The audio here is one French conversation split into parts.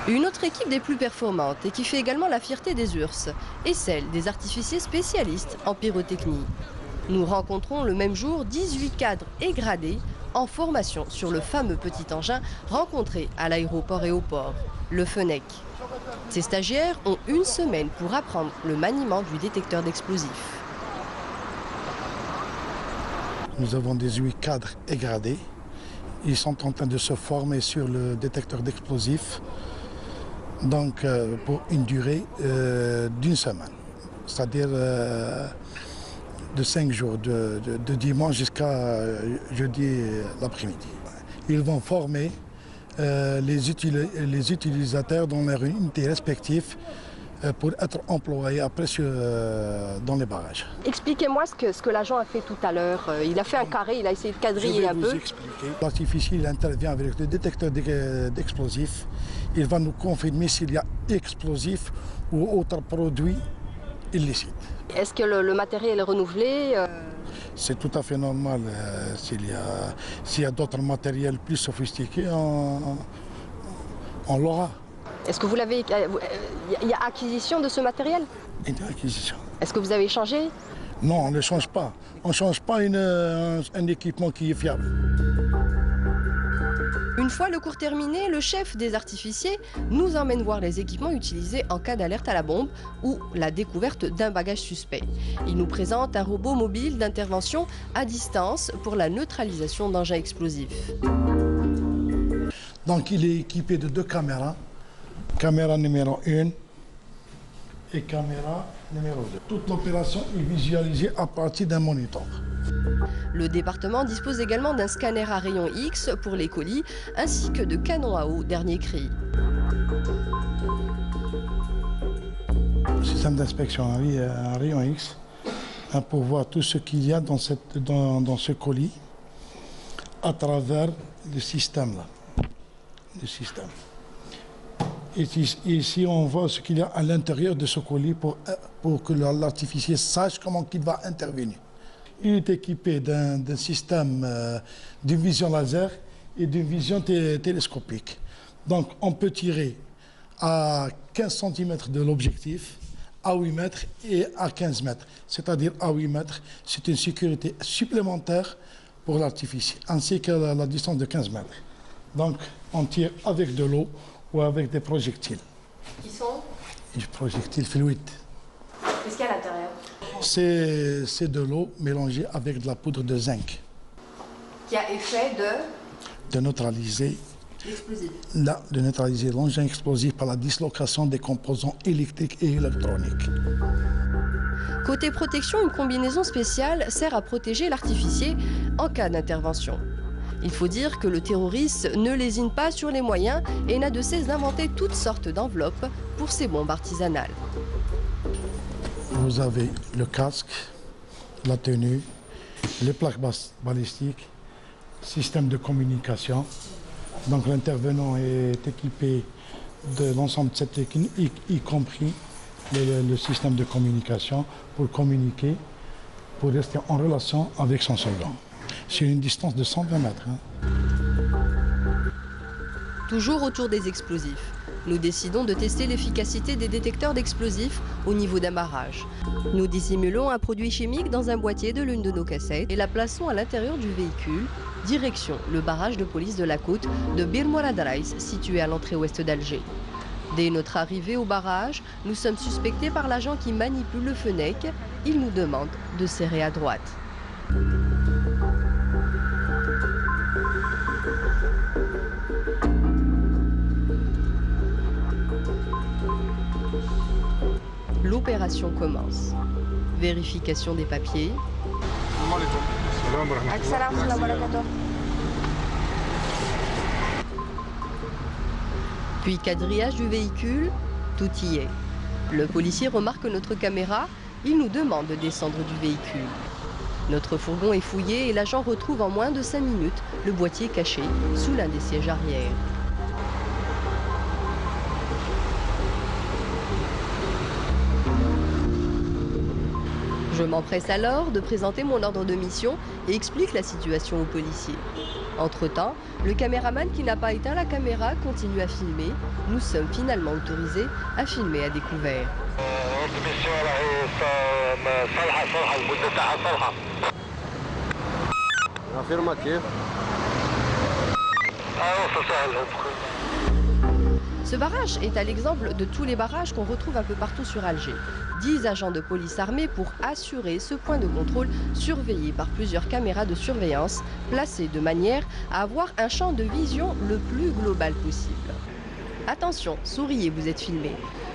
Une autre équipe des plus performantes et qui fait également la fierté des URSS est celle des artificiers spécialistes en pyrotechnie. Nous rencontrons le même jour 18 cadres et gradés en formation sur le fameux petit engin rencontré à l'aéroport et au port, le Fenech. Ces stagiaires ont une semaine pour apprendre le maniement du détecteur d'explosifs. Nous avons 18 cadres et gradés. Ils sont en train de se former sur le détecteur d'explosifs, donc pour une durée d'une semaine, c'est-à-dire de 5 jours, de dimanche jusqu'à jeudi l'après-midi. Ils vont former les utilisateurs dans leurs unités respectives pour être employés après dans les barrages. Expliquez-moi ce que l'agent a fait tout à l'heure. Il a fait un carré, il a essayé de quadriller un peu. Je vais vous expliquer. L'artificier il intervient avec le détecteur d'explosifs. Il va nous confirmer s'il y a explosifs ou autres produits illicites. Est-ce que le matériel est renouvelé C'est tout à fait normal. S'il y a d'autres matériels plus sophistiqués, on l'aura. Est-ce que vous l'avez... Il y a acquisition de ce matériel? Une acquisition. Est-ce que vous avez changé? Non, on ne change pas. On ne change pas un équipement qui est fiable. Une fois le cours terminé, le chef des artificiers nous emmène voir les équipements utilisés en cas d'alerte à la bombe ou la découverte d'un bagage suspect. Il nous présente un robot mobile d'intervention à distance pour la neutralisation d'engins explosifs. Donc il est équipé de 2 caméras. Caméra numéro 1 et caméra numéro 2. Toute l'opération est visualisée à partir d'un moniteur. Le département dispose également d'un scanner à rayon X pour les colis, ainsi que de canons à eau dernier cri. Le système d'inspection à rayon X pour voir tout ce qu'il y a dans ce colis à travers le système là. Le système. Et ici, on voit ce qu'il y a à l'intérieur de ce colis pour que l'artificier sache comment il va intervenir. Il est équipé d'un système de vision laser et de vision télescopique. Donc, on peut tirer à 15 cm de l'objectif, à 8 mètres et à 15 mètres. C'est-à-dire à 8 mètres, c'est une sécurité supplémentaire pour l'artificier, ainsi que la distance de 15 mètres. Donc, on tire avec de l'eau ou avec des projectiles. Qui sont? Des projectiles fluides. Qu'est-ce qu'il y a à l'intérieur? C'est de l'eau mélangée avec de la poudre de zinc. Qui a effet de neutraliser l'explosif. De neutraliser l'engin explosif par la dislocation des composants électriques et électroniques. Côté protection, une combinaison spéciale sert à protéger l'artificier en cas d'intervention. Il faut dire que le terroriste ne lésine pas sur les moyens et n'a de cesse d'inventer toutes sortes d'enveloppes pour ses bombes artisanales. Vous avez le casque, la tenue, les plaques balistiques, système de communication. Donc l'intervenant est équipé de l'ensemble de cette technique, y compris le système de communication pour communiquer, pour rester en relation avec son second. C'est une distance de 120 mètres. Toujours autour des explosifs, nous décidons de tester l'efficacité des détecteurs d'explosifs au niveau d'un barrage. Nous dissimulons un produit chimique dans un boîtier de l'une de nos cassettes et la plaçons à l'intérieur du véhicule, direction le barrage de police de la côte de Bir Morad Reis, situé à l'entrée ouest d'Alger. Dès notre arrivée au barrage, nous sommes suspectés par l'agent qui manipule le Fenech. Il nous demande de serrer à droite. L'opération commence. Vérification des papiers. Puis quadrillage du véhicule, tout y est. Le policier remarque notre caméra, il nous demande de descendre du véhicule. Notre fourgon est fouillé et l'agent retrouve en moins de 5 minutes le boîtier caché sous l'un des sièges arrière. Je m'empresse alors de présenter mon ordre de mission et explique la situation aux policiers. Entre-temps, le caméraman qui n'a pas éteint la caméra continue à filmer. Nous sommes finalement autorisés à filmer à découvert. Ce barrage est à l'exemple de tous les barrages qu'on retrouve un peu partout sur Alger. 10 agents de police armés pour assurer ce point de contrôle surveillé par plusieurs caméras de surveillance placées de manière à avoir un champ de vision le plus global possible. Attention, souriez, vous êtes filmé.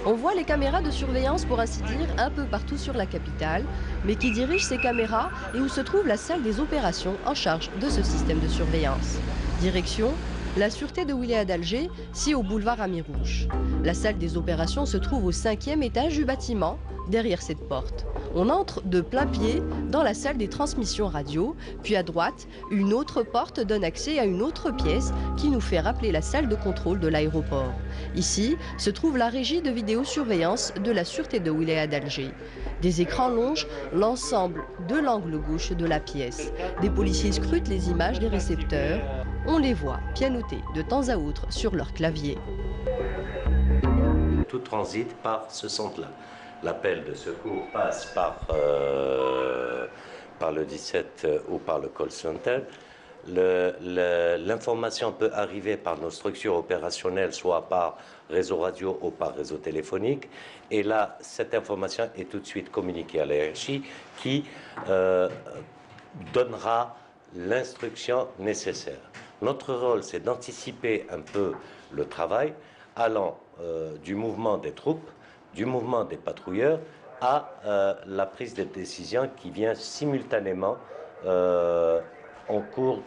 On voit les caméras de surveillance, pour ainsi dire, un peu partout sur la capitale. Mais qui dirige ces caméras et où se trouve la salle des opérations en charge de ce système de surveillance? Direction la sûreté de Wilaya d'Alger, si au boulevard Amirouche. La salle des opérations se trouve au 5e étage du bâtiment, derrière cette porte. On entre de plein pied dans la salle des transmissions radio, puis à droite, une autre porte donne accès à une autre pièce qui nous fait rappeler la salle de contrôle de l'aéroport. Ici se trouve la régie de vidéosurveillance de la sûreté de Wilaya d'Alger. Des écrans longent l'ensemble de l'angle gauche de la pièce. Des policiers scrutent les images des récepteurs. On les voit pianoter de temps à autre sur leur clavier. Tout transite par ce centre-là. L'appel de secours passe par le 17 ou par le call center. L'information peut arriver par nos structures opérationnelles, soit par réseau radio ou par réseau téléphonique. Et là, cette information est tout de suite communiquée à la hiérarchie qui donnera l'instruction nécessaire. Notre rôle, c'est d'anticiper un peu le travail allant du mouvement des troupes, du mouvement des patrouilleurs à la prise de décision qui vient simultanément en cours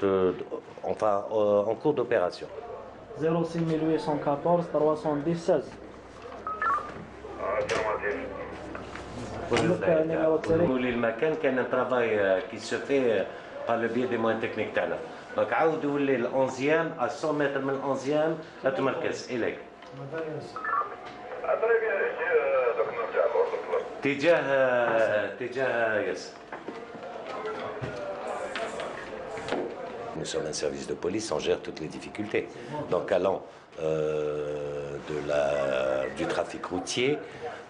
d'opération. 06814 310 16. Le macan, il y a un travail qui se fait par le biais des moyens techniques. Donc, عاودوا لي ال 11e à 100 mètres من ال 11e لا تمركز إليك. تجاه ياسر. Nous sommes un service de police, on gère toutes les difficultés. Donc allant du trafic routier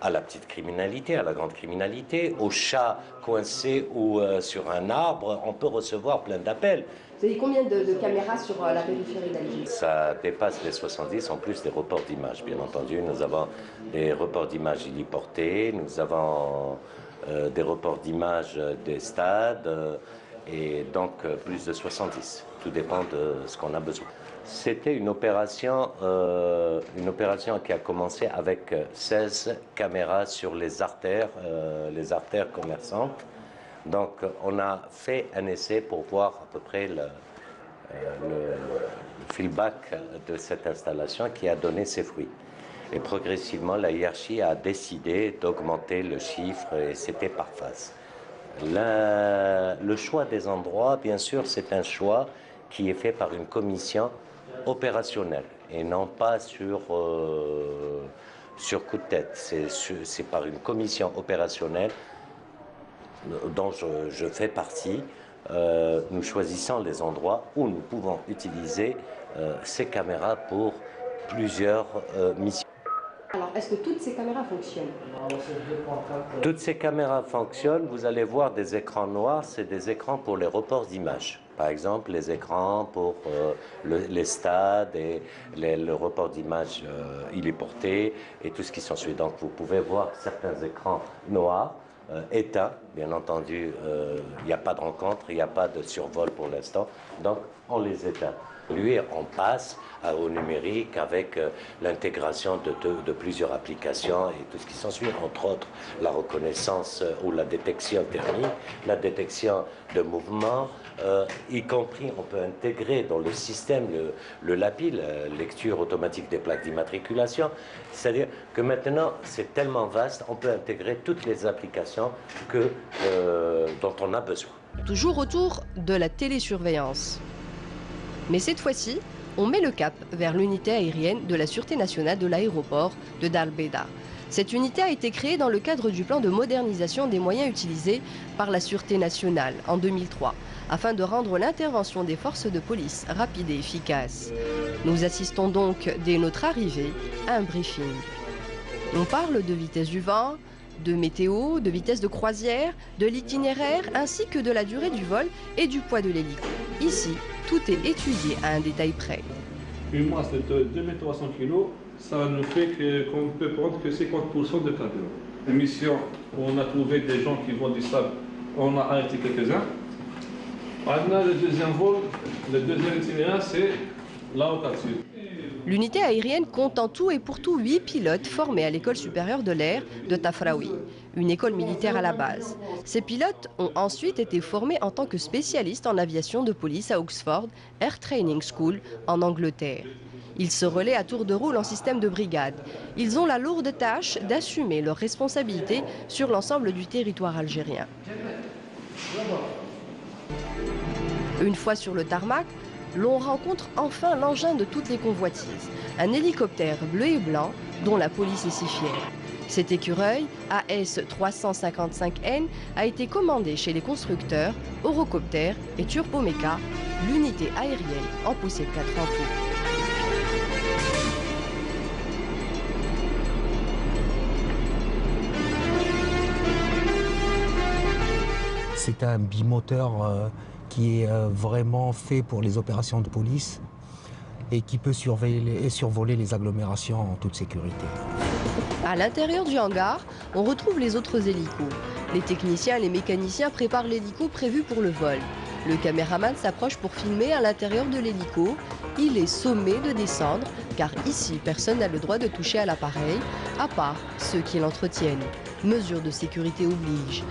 à la petite criminalité, à la grande criminalité, au chat coincé ou sur un arbre, on peut recevoir plein d'appels. Vous avez combien de caméras sur la périphérie d'Alger? Ça dépasse les 70, en plus des reports d'images, bien entendu. Nous avons des reports d'images héliportés, nous avons des reports d'images des stades, et donc plus de 70. Tout dépend de ce qu'on a besoin. C'était une opération qui a commencé avec 16 caméras sur les artères commerçantes. Donc on a fait un essai pour voir à peu près le feedback de cette installation qui a donné ses fruits. Et progressivement, la hiérarchie a décidé d'augmenter le chiffre et c'était par phase. Le choix des endroits, bien sûr, c'est un choix qui est fait par une commission opérationnelle et non pas sur coup de tête. C'est par une commission opérationnelle dont je fais partie. Nous choisissons les endroits où nous pouvons utiliser ces caméras pour plusieurs missions. Alors, est-ce que toutes ces caméras fonctionnent? Toutes ces caméras fonctionnent. Vous allez voir des écrans noirs, c'est des écrans pour les reports d'images. Par exemple, les écrans pour les stades et le report d'images héliportés et tout ce qui s'ensuit. Donc, vous pouvez voir certains écrans noirs éteints. Bien entendu, il n'y a pas de rencontre, il n'y a pas de survol pour l'instant. Donc, on les éteint. Lui, on passe au numérique avec l'intégration de plusieurs applications et tout ce qui s'ensuit, entre autres la reconnaissance ou la détection thermique, la détection de mouvement, y compris on peut intégrer dans le système le LAPI, la lecture automatique des plaques d'immatriculation. C'est-à-dire que maintenant, c'est tellement vaste, on peut intégrer toutes les applications dont on a besoin. Toujours autour de la télésurveillance. Mais cette fois-ci, on met le cap vers l'unité aérienne de la Sûreté nationale de l'aéroport de Dar el Beida. Cette unité a été créée dans le cadre du plan de modernisation des moyens utilisés par la Sûreté nationale en 2003, afin de rendre l'intervention des forces de police rapide et efficace. Nous assistons donc, dès notre arrivée, à un briefing. On parle de vitesse du vent, de météo, de vitesse de croisière, de l'itinéraire, ainsi que de la durée du vol et du poids de l'hélico. Ici, tout est étudié à un détail près. Une masse de 2300 kg, ça ne fait qu'on ne peut prendre que 50% de carburant. Émission, on a trouvé des gens qui vendent du sable, on a arrêté quelques-uns. Maintenant, le deuxième vol, le deuxième itinéraire, c'est là au Cap-Sud. L'unité aérienne compte en tout et pour tout 8 pilotes formés à l'école supérieure de l'air de Tafraoui, une école militaire à la base. Ces pilotes ont ensuite été formés en tant que spécialistes en aviation de police à Oxford Air Training School en Angleterre. Ils se relaient à tour de rôle en système de brigade. Ils ont la lourde tâche d'assumer leurs responsabilités sur l'ensemble du territoire algérien. Une fois sur le tarmac, l'on rencontre enfin l'engin de toutes les convoitises, un hélicoptère bleu et blanc dont la police est si fière. Cet écureuil, AS-355N, a été commandé chez les constructeurs Eurocopter et Turbomeca. L'unité aérienne en possède 4 en tout. C'est un bimoteur qui est vraiment fait pour les opérations de police et qui peut surveiller et survoler les agglomérations en toute sécurité. À l'intérieur du hangar, on retrouve les autres hélicos. Les techniciens et les mécaniciens préparent l'hélico prévu pour le vol. Le caméraman s'approche pour filmer à l'intérieur de l'hélico. Il est sommé de descendre, car ici, personne n'a le droit de toucher à l'appareil, à part ceux qui l'entretiennent. Mesure de sécurité oblige.